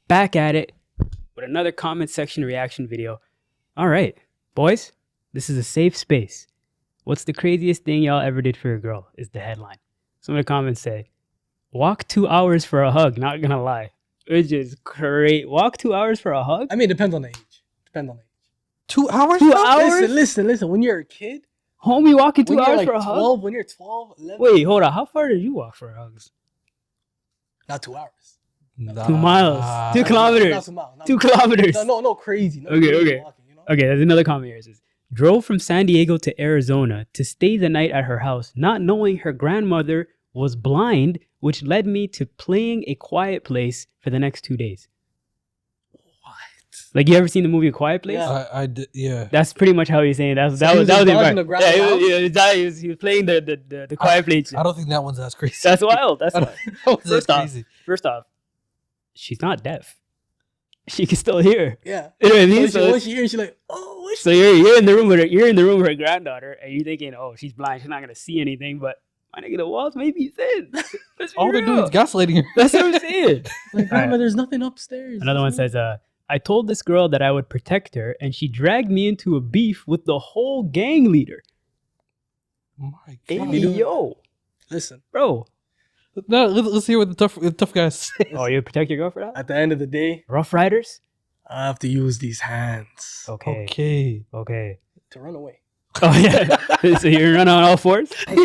back at it with another comment section reaction video. All right, boys, this is a safe space. What's the craziest thing y'all ever did for your girl is the headline. Some of the comments say, walk 2 hours for a hug, not gonna lie. Which is great. Walk 2 hours for a hug? I mean, it depends on the age. 2 hours? 2 hours? Listen. When you're a kid, Homie walking 2 hours like for a 12, hug? when you're 12, 11. Wait, hold on. How far did you walk for hugs? Not 2 hours. 2 miles. 2 kilometers. Not 2 miles. 2 kilometers. No, crazy. No Okay, crazy okay. walking, you know? Okay, there's another comment here. It says, drove from San Diego to Arizona to stay the night at her house, not knowing her grandmother was blind, which led me to playing A Quiet Place for the next 2 days. Like, you ever seen the movie A Quiet Place? Yeah. I did, yeah. That's pretty much how he's saying. That was the dodging environment. the ground He was playing the Quiet Place. I don't think that one's as crazy. That's wild. That's wild. That's crazy. First off, she's not deaf. She can still hear. Yeah. You know what I mean? So when she hears, she's like, oh, what's so you're in the room with her. You're in the room with her granddaughter, and you're thinking, oh, she's blind. She's not gonna see anything. But my nigga, the walls may be thin. All they're doing is gaslighting her. That's what I'm saying. like, grandma, there's nothing upstairs. Another one says, I told this girl that I would protect her, and she dragged me into a beef with the whole gang leader. My Hey, God. yo, Listen, bro. No, let's hear what the tough guys say. Oh, you protect your girl for that? at the end of the day, Rough Riders? I have to use these hands Okay. to run away. Oh, yeah. So you're running on all fours? I'm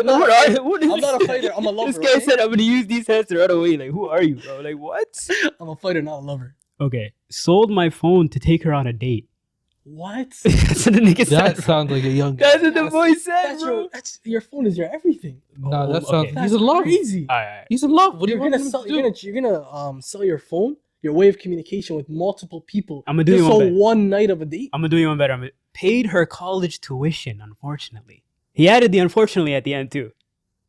not a fighter. I'm a lover. This guy said, I'm going to use these hands to run away. Like, who are you, bro? Like, what? I'm a fighter, not a lover. Okay. Sold my phone to take her on a date. What? That's what the nigga That said. sounds like a young guy. That's what the boy said, bro. Your phone is your everything. No, that Oh, sounds. okay. He's in love. Crazy. All right. He's in love. What are you You're gonna want him to do? you're gonna sell your phone, your way of communication with multiple people. I'm gonna do just you one so better. one night of a date. I'm going to do you one better. Paid her college tuition, unfortunately. He added the unfortunately at the end, too.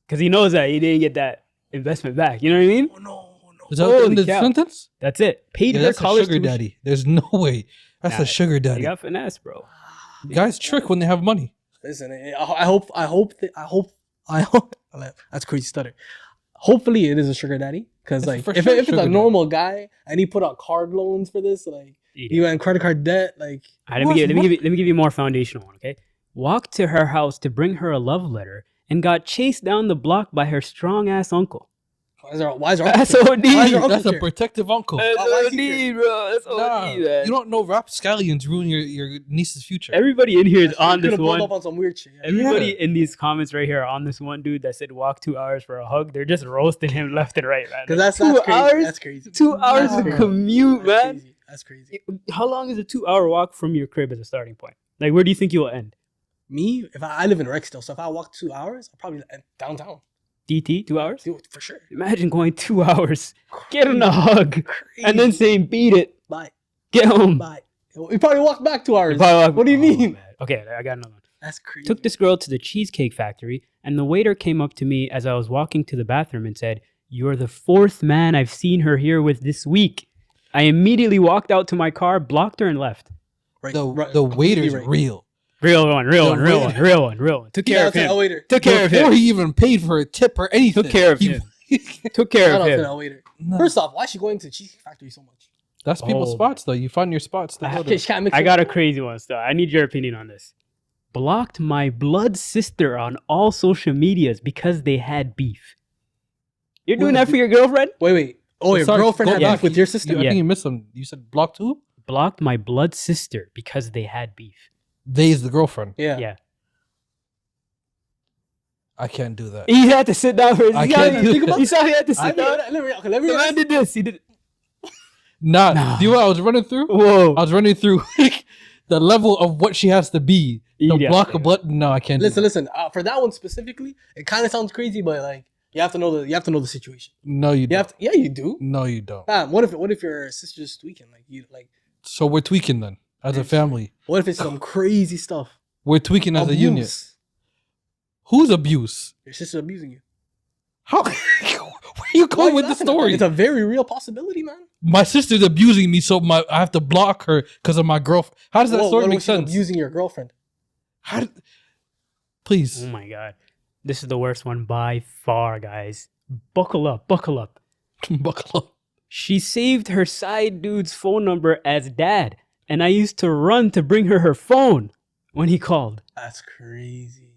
Because he knows that he didn't get that investment back. You know what I mean? Oh no. Is that Holy in the cow. sentence? That's it. Paid Yeah, her that's a college sugar tuition. daddy. There's no way. That's a sugar You daddy. got finesse, bro. Guys trick when they have money. Listen, I hope. That's crazy stutter. Hopefully, it is a sugar daddy. Because It's like, for if sure it's sugar a daddy. normal guy and he put out card loans for this, like he went credit card debt, like All right, let me give you a more foundational one, okay? Walked to her house to bring her a love letter and got chased down the block by her strong-ass uncle. why is our That's uncle OD. Why is our uncle That's a here? protective uncle. That's Why is OD, he here? bro. That's OD, Nah, man. you don't know rapscallions ruin your niece's future. Everybody in here is on Could've this pulled one. up on some weird shit. Yeah. Everybody Yeah. in these comments right here are on this one dude that said walk 2 hours for a hug. They're just roasting him left and right, man. Because that's 2 crazy. hours. That's crazy. 2 hours That's of crazy. commute, That's man. crazy. That's crazy. How long is a 2 hour walk from your crib as a starting point? Like, where do you think you will end? Me, if I live in Rex still, so if I walk 2 hours, I'll probably end downtown. DT, 2 hours? Do it for sure. Imagine going 2 hours, getting a hug, Crazy. and then saying, beat it, Bye. get home. Bye. We probably walked back 2 hours. Probably walk- What do you Oh, mean? man. Okay, I got another one. That's crazy. Took this girl to the Cheesecake Factory, and the waiter came up to me as I was walking to the bathroom and said, "You're the fourth man I've seen her here with this week." I immediately walked out to my car, blocked her, and left. Right, The completely waiter's right. real. Real one. Took Yeah, care of that's him. a waiter. Took care of Before him. he even paid for a tip or anything. Took care of him. Took care Shout of out to him. that waiter. No. First off, why is she going to Cheesecake Factory so much? That's people's Oh, spots, though. You find your spots. To go She to. can't mix I it got a up. crazy one, still. I need your opinion on this. Blocked my blood sister on all social medias because they had beef. You're doing that for your girlfriend? Wait. Oh, your Sorry, girlfriend had go- beef with your sister? I think you missed some. You said block two? Blocked my blood sister because they had beef. They is the girlfriend. Yeah. I can't do that. He had to sit down for his. I can't do that. You saw he had to I sit mean, down. let me The man did this. He did. Nah. Do you know what I was running through? Whoa. I was running through the level of what she has to be. To Yeah. block a blood. No, I can't. Listen. For that one specifically, it kind of sounds crazy, but like you have to know the situation. No, you You don't. have to. Yeah, you do. No, you don't. Fam, what if your sister's just tweaking? So we're tweaking then, as a family. What if it's some crazy stuff? We're tweaking as a unit. Abuse. Whose abuse? Your sister abusing you. How? Where are you Why going you with the laughing at that? story? It's a very real possibility, man. My sister's abusing me, so I have to block her because of my girlfriend. How does that What story make was she sense? abusing your girlfriend? Please. Oh my god. This is the worst one by far, guys. Buckle up. Buckle up. She saved her side dude's phone number as dad, and I used to run to bring her phone when he called. That's crazy.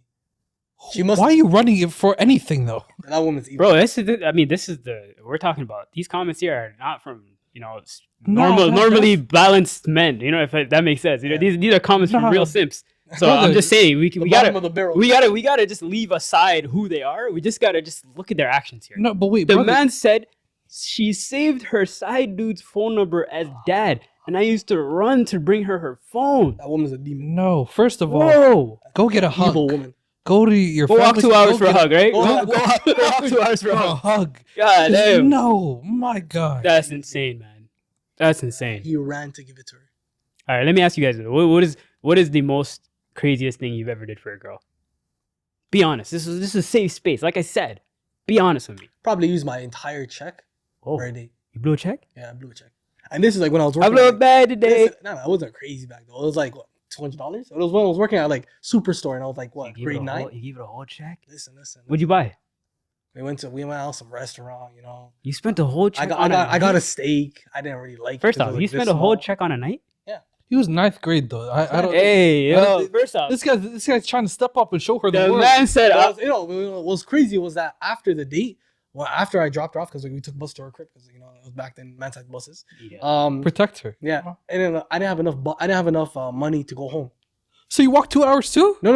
She must. Why are you running it for anything though? That woman's evil. Bro, this is we're talking about. These comments here are not from, No, normally balanced men. You know, if that makes sense. You know, these are comments from No. real simps. So Brother, I'm just saying we The bottom gotta of the barrel. we gotta just leave aside who they are. We just gotta just look at their actions here. No, but wait, The brother, man said she saved her side dude's phone number as dad, and I used to run to bring her phone. That woman's a demon. no. First of all, Whoa! go get a hug. Evil woman. Go to your. Go walk family- 2 hours go for a get- hug, right? go- Go walk 2 hours for a for a hug. hug. God damn. No, my God. That's insane, man. That's insane. He ran to give it to her. All right, let me ask you guys: what is the most craziest thing you've ever did for a girl? Be honest. This is a safe space. Like I said, be honest with me. Probably used my entire check Oh, for a date. you blew a check? Yeah, I blew a check. And this is like when I was I working. blew at, it bad today. Listen, no, it wasn't crazy back though. It was like what, $200. It was when I was working at like Superstore, and I was like what, grade 9. You gave it a whole check. Listen. What'd you buy? We went out some restaurant. You know, You spent a whole check. I got a steak. I didn't really like. First it 'cause it off, was, you like, spent this a whole small. check on a night. He was 9th grade though. I don't. Hey, yo. First off, This guy's trying to step up and show her the the world. man said, But what was crazy was that after the date, well, after I dropped her off because we took bus to her crib because it was back then man side buses. Protect her. Yeah, and then I didn't have enough. I didn't have enough money to go home. So you walked 2 hours too? No.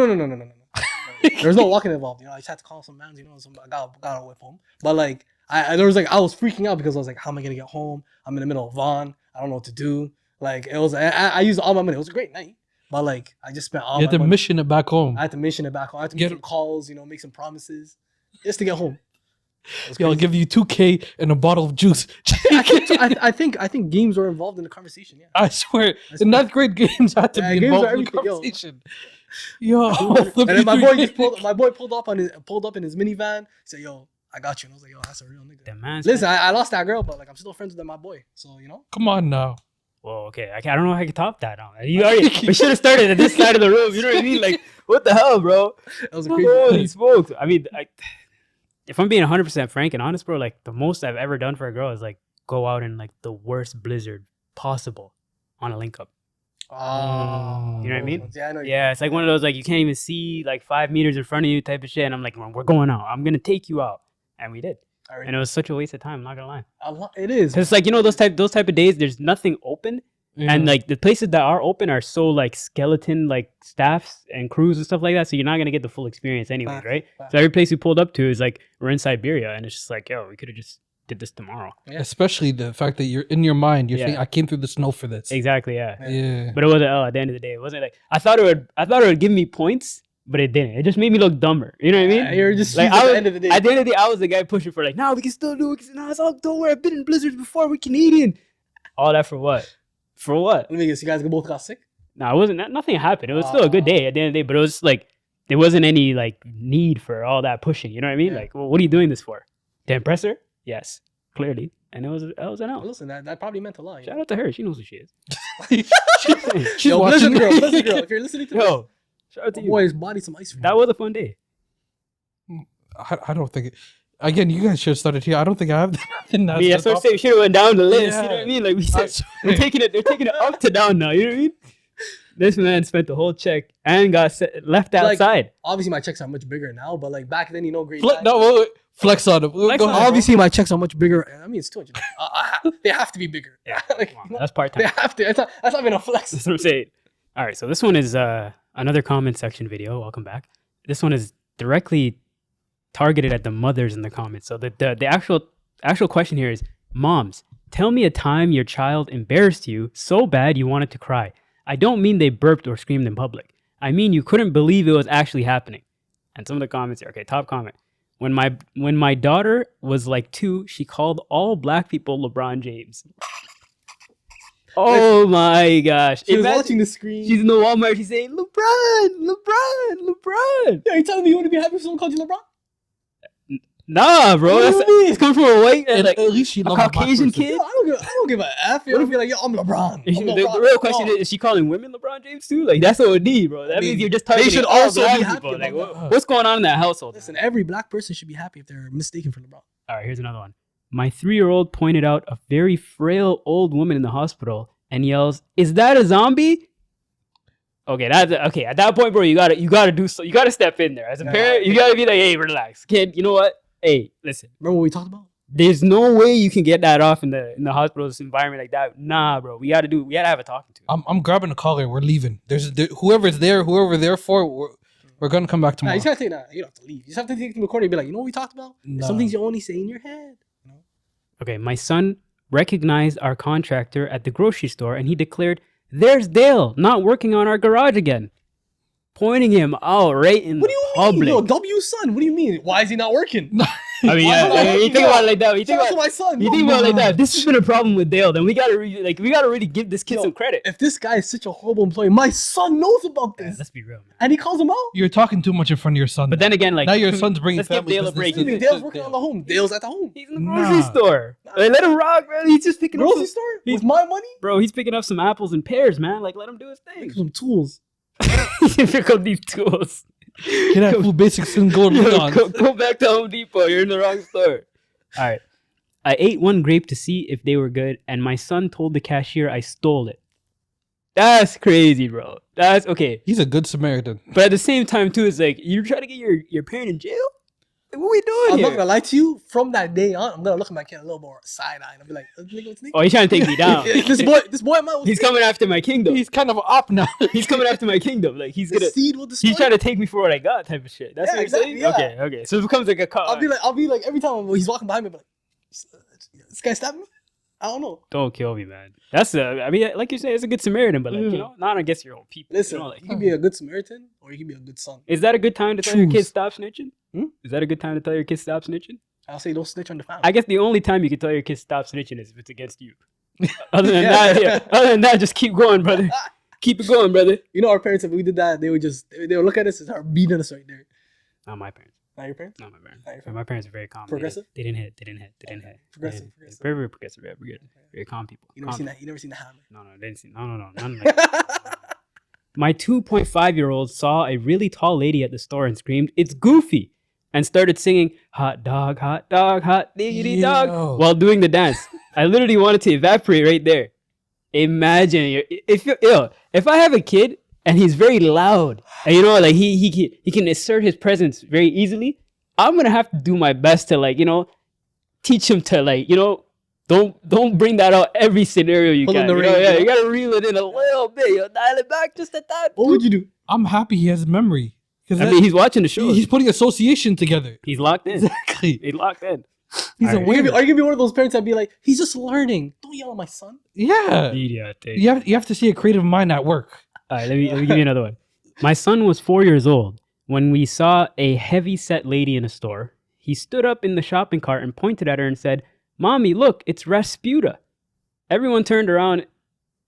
There's no walking involved. I just had to call some man. I got a whip home. But like, I was freaking out because I was like, how am I gonna get home? I'm in the middle of Vaughn. I don't know what to do. Like it was. I used all my money. It was a great night. But like, I just spent all You my had to money. mission it back home. I had to mission it back home. I had to Get- make some calls. Make some promises, just to get home. It was Yo, I'll crazy. give you 2K and a bottle of juice. I think games were involved in the conversation. Yeah. I swear, the 9th grade games had to Yeah, be games involved are in the everything, yo. conversation. Yo, And then my boy 53 pulled up in his minivan. He said, "Yo, I got you." And I was like, "Yo, that's a real nigga." the man. Listen, I lost that girl, but like I'm still friends with my boy. So Come on now. Well, okay. I don't know how I can top that. We should have started at this side of the room. You know what I mean? Like, what the hell, bro? that was a crazy. Holy smokes! I mean, if I'm being 100% frank and honest, bro, like the most I've ever done for a girl is like go out in like the worst blizzard possible on a link up. Oh, You know what I mean? Yeah, I know. Yeah, it's like one of those like you can't even see like 5 meters in front of you type of shit. And I'm like, we're going out. I'm gonna take you out, and we did. And it was such a waste of time. I'm not gonna lie. It is. 'Cause it's like those type of days. There's nothing open, and like the places that are open are so like skeleton like staffs and crews and stuff like that. So you're not gonna get the full experience anyway, Fact, right? fact. So every place we pulled up to is like we're in Siberia, and it's just like, yo, we could have just did this tomorrow. Yeah. Especially the fact that you're in your mind, you're Yeah. saying, I came through the snow for this. Exactly, yeah. Yeah. But it wasn't. At the end of the day, it wasn't like I thought it would give me points, but it didn't. It just made me look dumber. You know what I mean? You're just Like, at the end of the day. At the end of the day, I was the guy pushing for like, no, we can still do it. No, it's all, don't worry. I've been in blizzards before. We're Canadian. All that for what? For what? Let me guess. You guys both got sick. No, it wasn't. Nothing happened. It was still a good day at the end of the day, but it was like there wasn't any like need for all that pushing. You know what I mean? Yeah. Like, well, what are you doing this for? To impress her? Yes, clearly. And it was an Well, L. listen, that probably meant a lot. Shout out to her. She knows who she is. She's Yo, watching. Blizzard girl, if you're listening to Yo, shout out this, to you. boy's body some ice cream. That was a fun day. I don't think it. Again, you guys should have started here. I don't think I have nothing. I mean, that's what I'm saying. We should have went down the list. You know what I Yeah. mean? Like we said, they're taking it up to down now. You know what I mean? This man spent the whole check and got left Like, outside. Obviously, my checks are much bigger now, but like back then, grade nine. No, flex on him. Flex Go on ahead. him. Obviously, my checks are much bigger. I mean, it's 200. They have to be bigger. Yeah, Like, come on, that's part they time. have to. That's not even a flex. That's what I'm saying. All right, so this one is another comment section video. Welcome back. This one is directly targeted at the mothers in the comments. So the actual question here is, moms, tell me a time your child embarrassed you so bad you wanted to cry. I don't mean they burped or screamed in public. I mean you couldn't believe it was actually happening. And some of the comments here. Okay, top comment. When my daughter was like 2, she called all black people LeBron James. Oh my gosh. She was Imagine- watching the screen. She's in the Walmart. She's saying, LeBron. Yeah, you telling me you wouldn't be happy if someone called you LeBron? Nah, bro. What do That's, you mean? it's coming from a white, And like, at least she a loved my Caucasian person. kid. Yo, I don't give a F. You don't be like, yo, I'm LeBron. The, I'm the LeBron. real question No. is she calling women LeBron James too? Like, that's what it would need, bro. That I mean, means you're just they targeting should all also black be happy people. Like, about that. what's going on in that household? Listen, every black person should be happy if they're mistaken for LeBron. All right, here's another one. My 3-year-old pointed out a very frail old woman in the hospital and yells, "Is that a zombie?" Okay, okay. At that point, bro, you gotta step in there as a parent. You gotta be like, "Hey, relax, kid. You know what? Hey, listen. Remember what we talked about? There's no way you can get that off in the hospital's environment like that. Nah, bro. We gotta have a talking to. I'm grabbing a collar. We're leaving. Whoever's there, whoever they're for, we're gonna come back Nah, tomorrow. you just gotta take that. You don't have to leave. You just have to take the recording and be like, you know what we talked about? Nah. Some things you only say in your head. You know? Okay, my son recognized our contractor at the grocery store and he declared, "There's Dale, not working on our garage again." Pointing him out right in What do you public. mean? Yo, W son. What do you mean? Why is he not working? I mean, you think about it like that. You think Shout out to about my son. You think about it like that. If this has been a problem with Dale, then we gotta really give this kid Yo, some credit. If this guy is such a horrible employee, my son knows about Yeah, this, let's be real, man. and he calls him out. You're talking too much in front of your son. But then again, like now your son's bringing let's give family Dale a business break. to What do you the- mean? Dale's working on the home. Dale's at the home. He's in the grocery store. Nah. Like, let him rock, man. He's just picking up Grocery some, store with my money. bro. He's picking up some apples and pears, man. Like, let him do his thing. Some tools. He pick up these tools. Get that food basics and go Yo, on. go back to Home Depot. You're in the wrong store. All right. I ate one grape to see if they were good, and my son told the cashier I stole it. That's crazy, bro. That's okay. He's a good Samaritan. But at the same time, too, it's like, you're trying to get your parent in jail? Like, what are we doing I'm here? not gonna lie to you. From that day on, I'm gonna look at my kid a little more side eye and I'll be like, Oh, he's trying to take me down. this boy of mine was He's coming after my kingdom. He's kind of up now. He's coming after my kingdom. Like, he's the gonna... seed will destroy. He's trying to take me for what I got, type of shit. That's Yeah, what you're exactly, saying? yeah. Okay. So it becomes like a car. I'll be like every time he's walking behind me, but this guy stabbed me. I don't know. Don't kill me, man. That's I mean, like you say, it's a good Samaritan, but like, you know, not against your own people. Listen, you know, like, you can be a good Samaritan or you can be a good son. is that a good time to tell your Choose. kids stop snitching? Hmm? Is that a good time to tell your kids stop snitching? I'll say don't snitch on the family. I guess the only time you can tell your kids stop snitching is if it's against you. Other than Yeah. that, yeah. Other than that, just keep going, brother. Keep it going, brother. You know, our parents, if we did that, they would look at us and start beating us right there. Not my parents. Not your parents? Not my parents. Not your My parents are very calm. Progressive? They didn't hit. They didn't hit. Progressive. Very, very progressive. Yeah, we're good. Very calm people. You never Calm seen that? You never seen the hammer? No, I didn't see. No. None like that. My 2.5-year-old saw a really tall lady at the store and screamed, "It's Goofy!" and started singing hot dog, diggity dog Yo. while doing the dance. I literally wanted to evaporate right there. Imagine if I have a kid and he's very loud and you know, like he can assert his presence very easily, I'm gonna have to do my best to, like, you know, teach him to, like, you know, don't bring that out every scenario you Pull can. in the You know, range, yeah, you know? you gotta reel it in a little bit. You know, dial it back just a tad. What would you do? I'm happy he has memory. I mean, he's watching the show. He's putting association together. He's locked in. Exactly. He's locked in. He's All a right. weird. Are you gonna be one of those parents that be like, he's just learning? Don't yell at my son. Yeah. Idiot. You have to see a creative mind at work. All right, let me give you another one. My son was 4 years old when we saw a heavy-set lady in a store. He stood up in the shopping cart and pointed at her and said, "Mommy, look, it's Rasputa." Everyone turned around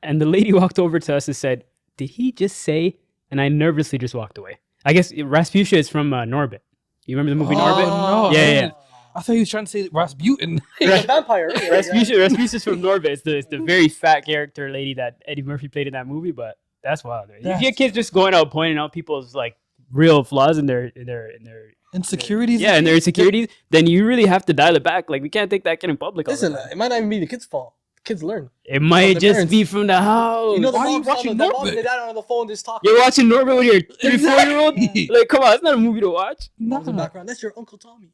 and the lady walked over to us and said, "Did he just say?" And I nervously just walked away. I guess Rasputia is from Norbit. You remember the movie Norbit? no. Yeah. I thought he was trying to say Rasputin. He's a vampire. Right? Rasputia's from Norbit. It's the very fat character lady that Eddie Murphy played in that movie, but that's wild. If your kid's just going out pointing out people's, like, real flaws in their Insecurities. yeah, and their insecurities, then you really have to dial it back. Like, we can't take that kid in public. all the Listen, time. it might not even be the kid's fault. Kids learn. It might the just parents. be from the house. You know, the Why are you mom's watching on the mom Norbit? and the dad are on the phone just talking. You're watching Norbit with your 3-4-year-old? Exactly. Like, come on, it's not a movie to watch. Mom's in the background. That's your Uncle Tommy.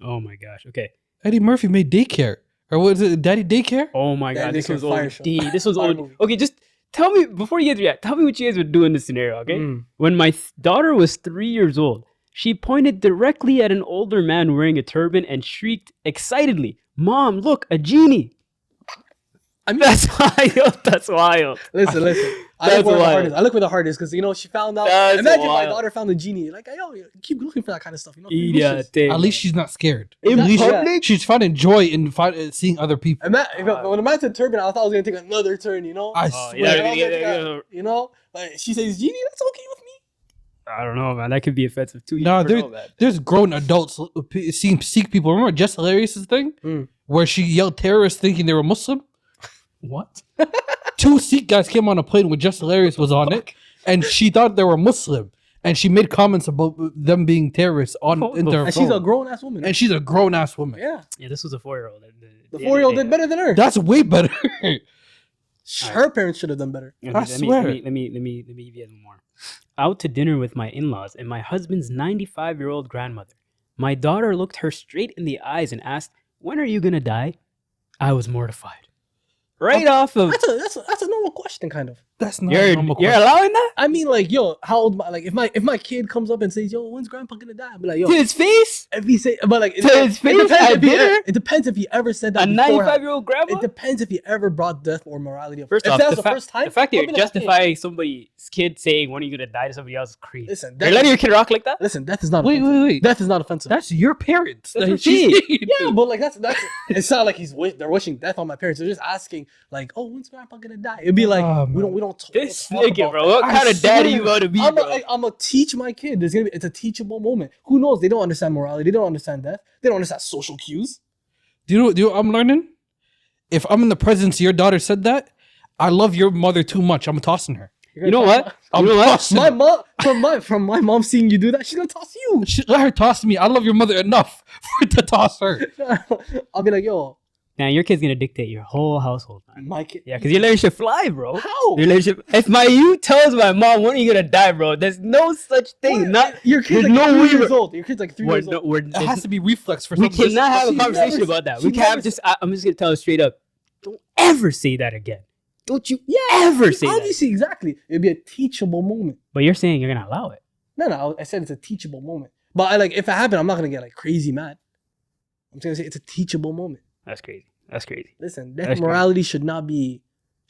Oh my gosh. Okay. Eddie Murphy made daycare. Or was it Daddy Daycare? Oh my Yeah, god, this this was was fire old. show. D. This was Fire old. movie. Okay, just tell me before you get to that. Tell me what you guys would do in this scenario. Okay. Mm. When my daughter was 3 years old, she pointed directly at an older man wearing a turban and shrieked excitedly, "Mom, look, a genie!" I mean, That's wild. That's wild. listen. I That's look where the wild. heart is. I look where the heart is because, you know, she found out. That's Imagine my wild. daughter found the genie. Like, yo, keep looking for that kind of stuff. You know, Idiot. At least she's not scared. In Exactly. public? She's finding joy in seeing other people. When a man said turban, I thought I was gonna take another turn. You know, I Oh, swear. yeah, Like, I was gonna take yeah. you know, like she says genie. That's okay with me. I don't know, man. That could be offensive too. You No, never know, man. there's grown adults seeing Sikh people. Remember Jess Hilarious' thing? Mm. Where she yelled terrorists thinking they were Muslim? What? 2 Sikh guys came on a plane with Jess Hilarious was on it. And she thought they were Muslim. and she made comments about them being terrorists on into her And she's a phone. grown ass woman. And she's a grown ass woman. Yeah. Yeah, this was a 4-year-old. The 4-year-old did better than her. That's way better. Her parents should have done better. I swear. Let me give you one more. Out to dinner with my in-laws and my husband's 95-year-old grandmother. My daughter looked her straight in the eyes and asked, "When are you gonna die?" I was mortified. Right off of That's a normal question, kind of. That's not a normal you're question. allowing that I mean, like, yo, how old? If my kid comes up and says, "Yo, when's Grandpa gonna die?" I'll be like, "Yo." to his face. If he say, but like, To his face at dinner? It depends if he ever said A that. beforehand. 95-year-old grandma. It depends if he ever brought death or morality up. First If off, that's the the first time, the fact that I'll you're be like, hey, justifying somebody's kid saying, "When are you gonna die?" to somebody else is crazy. Listen, You're letting your kid rock like that. listen, death is not. Wait, offensive. wait, wait. Death is not offensive. That's your parents. That's Like, what she- Yeah, but like that's it's not like they're wishing death on my parents. They're just asking like, "Oh, when's Grandpa gonna die?" It'd be like Oh, we man. don't talk. This we don't talk nigga, about bro. that. What I kind of daddy swear. you about to be, I'm bro? gonna teach my kid. It's a teachable moment. Who knows? They don't understand morality. They don't understand death. They don't understand social cues. Do you know what I'm learning? If I'm in the presence of your daughter said that, I love your mother too much. I'm tossing her. You know what? I'm You know what? tossing My her. mom from my mom seeing you do that, she's gonna toss you. Let her toss me. I love your mother enough to toss her. I'll be like, yo, Now your kid's gonna dictate your whole household, man. my kid. Yeah, because your relationship fly, bro. How? Your relationship. If you tells my mom, "When are you gonna die, bro?" There's no such thing. What? Not Your kid's there's like no 3 way years we're- old. Your kid's like 3 years old. It has to be reflex for we something. cannot have a She conversation never- about that. she We can't never- just. I'm just gonna tell her straight up. Don't ever say that again. Don't you Yeah, ever say that. obviously, exactly. It'd be a teachable moment. But you're saying you're gonna allow it. No, I said it's a teachable moment. But if it happened, I'm not gonna get like crazy mad. I'm just gonna say it's a teachable moment. That's crazy. That's crazy. Listen, That's death crazy. morality should not be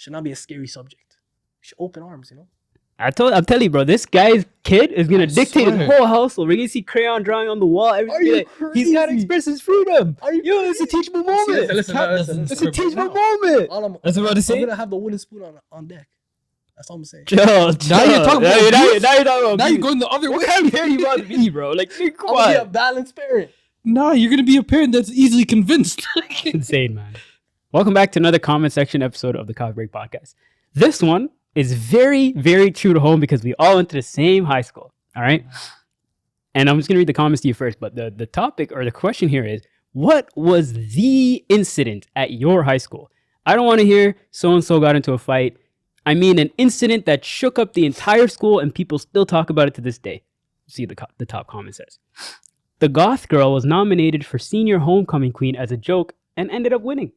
a scary subject. You should open arms, you know. I'm telling you, bro. This guy's kid is gonna I dictate his swear. whole household. We're gonna see crayon drawing on the wall. Are Everything. you Like, he's gotta crazy? express his freedom. Are you Yo, it's a crazy? teachable moment. Listen, Cat listen. doesn't It's a script right teachable now. moment. All I'm That's what I'm about to say. I'm gonna have the wooden spoon on deck. That's all I'm saying. Chill. Now you're talking about abuse? now you're talking about Now you're abuse. going the other way. What kind of parent you about to be, bro? Like, come I'm gonna be a on. balanced parent. Nah, you're gonna be a parent that's easily convinced. Insane, man. Welcome back to another comment section episode of the Coffee Break Podcast. This one is very, very true to home because we all went to the same high school. All right. And I'm just gonna read the comments to you first, but the topic or the question here is, what was the incident at your high school? I don't want to hear so and so got into a fight. I mean an incident that shook up the entire school and people still talk about it to this day. See the top comment says. The goth girl was nominated for senior homecoming queen as a joke and ended up winning.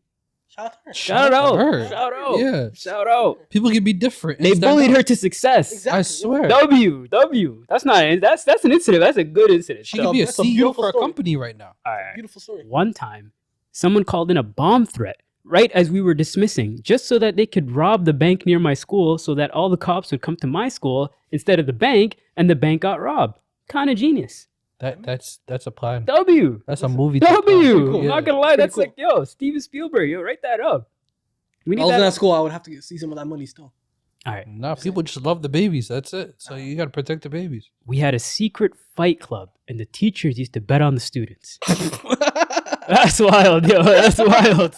Shout out to her. Shout out. her. Shout out. Yeah. Shout out. People can be different. They bullied her to success. Exactly. I swear. W. That's an incident. That's a good incident. She So, could be a That's a CEO beautiful for a story. company right now. all right. Beautiful story. One time, someone called in a bomb threat right as we were dismissing, just so that they could rob the bank near my school so that all the cops would come to my school instead of the bank, and the bank got robbed. Kind of genius. That's a plan. W. That's a movie. W. cool. I'm Yeah. not gonna lie. Pretty That's cool. like, yo, Steven Spielberg. Yo, write that up. We I need was in that that. school. I would have to see some of that money still. All right. Nah, people just love the babies. That's it. So you gotta protect the babies. We had a secret fight club, and the teachers used to bet on the students. That's wild, yo. That's wild.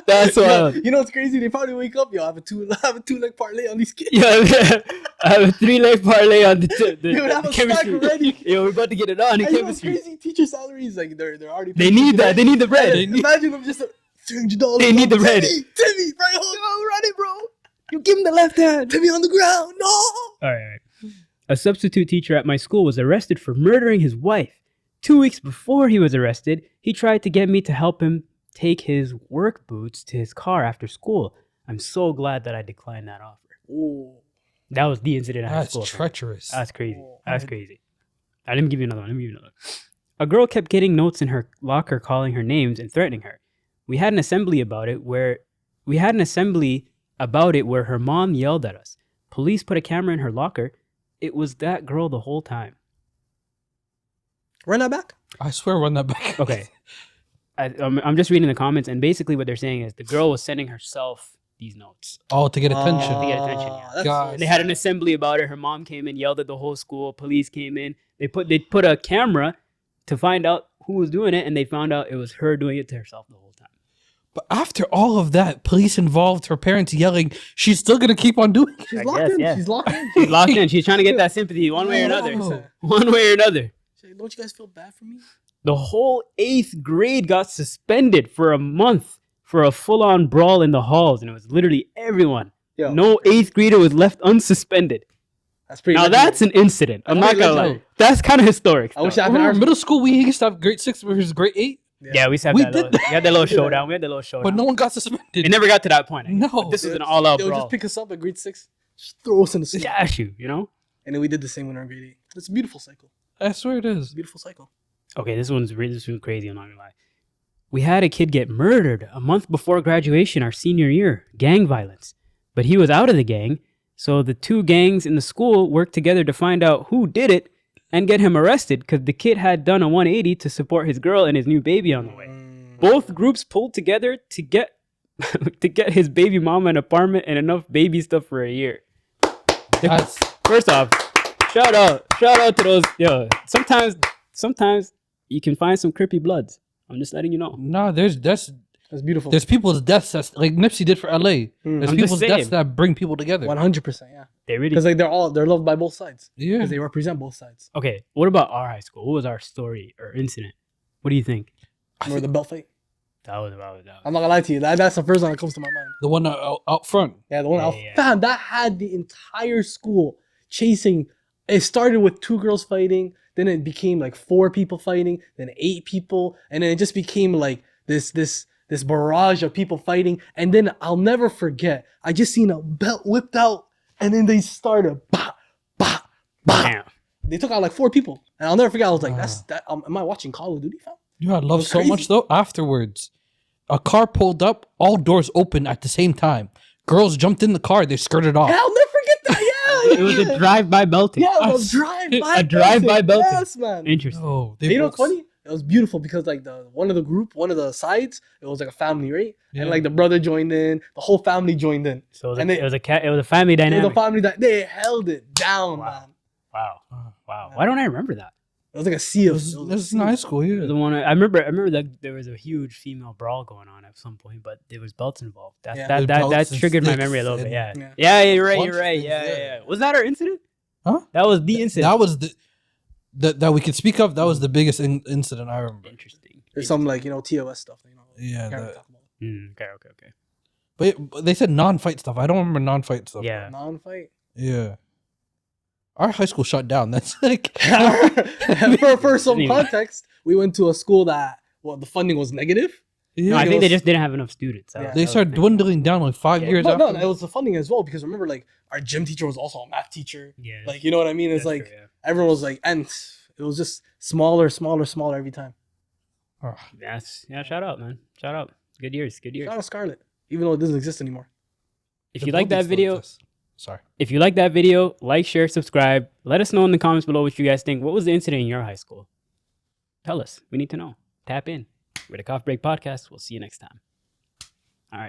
That's wild. You know what's crazy? They probably wake up, yo. I have a two-leg parlay on these kids. Yeah, I have a 3-leg parlay on the They would have a stack chemistry. ready. Yo, we're about to get it on in And you know what's chemistry. crazy? Teacher salaries, like they're already. They need that. They need the bread. Imagine them just $300. They need the bread. Timmy, right home. Run it, bro. You give him the left hand. Timmy on the ground. No. All right. A substitute teacher at my school was arrested for murdering his wife. 2 weeks before he was arrested, he tried to get me to help him take his work boots to his car after school. I'm so glad that I declined that offer. Ooh. That was the incident at That's school. treacherous. That's crazy. Oh, That's crazy. All right, let me give you another one. A girl kept getting notes in her locker calling her names and threatening her. We had an assembly about it where her mom yelled at us. Police put a camera in her locker. It was that girl the whole time. Run that back. I swear, run that back. Okay. I'm just reading the comments, and basically what they're saying is the girl was sending herself these notes. Oh, to get attention. To get attention, yeah. That's God. And they had an assembly about it. Her mom came in, yelled at the whole school. Police came in. They put a camera to find out who was doing it, and they found out it was her doing it to herself the whole time. But after all of that, police involved, her parents yelling, she's still gonna keep on doing it. She's I locked guess, in. yeah. She's locked in. She's locked in. She's trying to get that sympathy one way or another. 100%. One way or another. She's like, don't you guys feel bad for me? The whole 8th grade got suspended for a month for a full-on brawl in the halls, and it was literally everyone. Yo, No 8th grader was left unsuspended. that's pretty. Now legendary. that's an incident. I'm not pretty gonna lie. legendary. That's kind of historic. I wish stuff. I happened in Remember our in middle school, we used to have grade 6 versus grade 8, Yeah, we used to have We that did little, we had that little We did that. showdown. We had that little showdown. but no one got suspended. It never got to that point. I guess. No. But this was an all-out They would brawl. just pick us up at grade 6, just throw us in the sea, Dash you, you know? and then we did the same when we were in grade 8. It's a beautiful cycle. I swear it is. It's a beautiful cycle. Okay, this one's really crazy. I'm not gonna lie. We had a kid get murdered a month before graduation, our senior year. Gang violence. But he was out of the gang, so the two gangs in the school worked together to find out who did it and get him arrested because the kid had done a 180 to support his girl and his new baby on the way. Both groups pulled together to get to get his baby mama an apartment and enough baby stuff for a year. That's First off, shout out to those. Yo, sometimes you can find some creepy bloods. I'm just letting you know. no. That's beautiful. There's people's deaths that's like Nipsey did for LA. There's I'm just people's deaths saying. that bring people together. 100%, yeah. They really. Because like they're loved by both sides. Yeah. Because they represent both sides. Okay, what about our high school? What was our story or incident? What do you think? Remember the belt fight? That was. I'm not gonna lie to you. That's the first one that comes to my mind. The one out front. Yeah, the one Yeah. Fam, that had the entire school chasing. It started with 2 girls fighting, then it became like 4 people fighting, then 8 people, and then it just became like this barrage of people fighting. And then I'll never forget, I just seen a belt whipped out, and then they started bah bah bah. Damn. They took out like 4 people, and I'll never forget. I was like, "That's that." Am I watching Call of Duty, fam? You know what I love was so crazy. much though. Afterwards, a car pulled up, all doors open at the same time. Girls jumped in the car, they skirted off. Yeah, I'll never forget that. Yeah, It was a drive-by belting. Yeah, it was drive-by. A drive-by belting. Yes, man. Interesting. Oh, they You know were- what's funny? It was beautiful because like one of the sides, it was like a family, right? Yeah. And like the brother joined in, the whole family joined in. So And it was a family It was dynamic. a family that they held it down, Wow. man. Wow. Why don't I remember that? It was like a sea of. This it was a is sea in of- high school, yeah. The one I remember that there was a huge female brawl going on at some point, but there was belts involved. Yeah. That There's belts and triggered my sticks memory a little bit. and- Yeah. Yeah. Yeah, you're right. Punch You're right. things, Yeah, yeah. yeah. Was that our incident? Huh? That was the incident. That was that we could speak of. That was the biggest incident I remember. Interesting. There's some like TOS stuff, Yeah, can't that- talk about. Okay. but they said non-fight stuff. I don't remember non-fight stuff. Yeah. Non-fight. Yeah. Our high school shut down. That's like for some Anyway. context, we went to a school that the funding was negative. yeah. No, I it think they was- just didn't have enough students. Yeah. They started dwindling down like 5 years No, after. no, it was the funding as well because remember like our gym teacher was also a math teacher. Yeah. Like you know what I mean? It's That's like true, yeah. everyone was like, and it was just smaller every time. Oh, Shout out, man. Shout out. Good years. Shout out Scarlett, even though it doesn't exist anymore. If the you like that building still video, exists. Sorry. if you like that video, like, share, subscribe. Let us know in the comments below what you guys think. What was the incident in your high school? Tell us. We need to know. Tap in. We're the Cough Break Podcast. We'll see you next time. All right.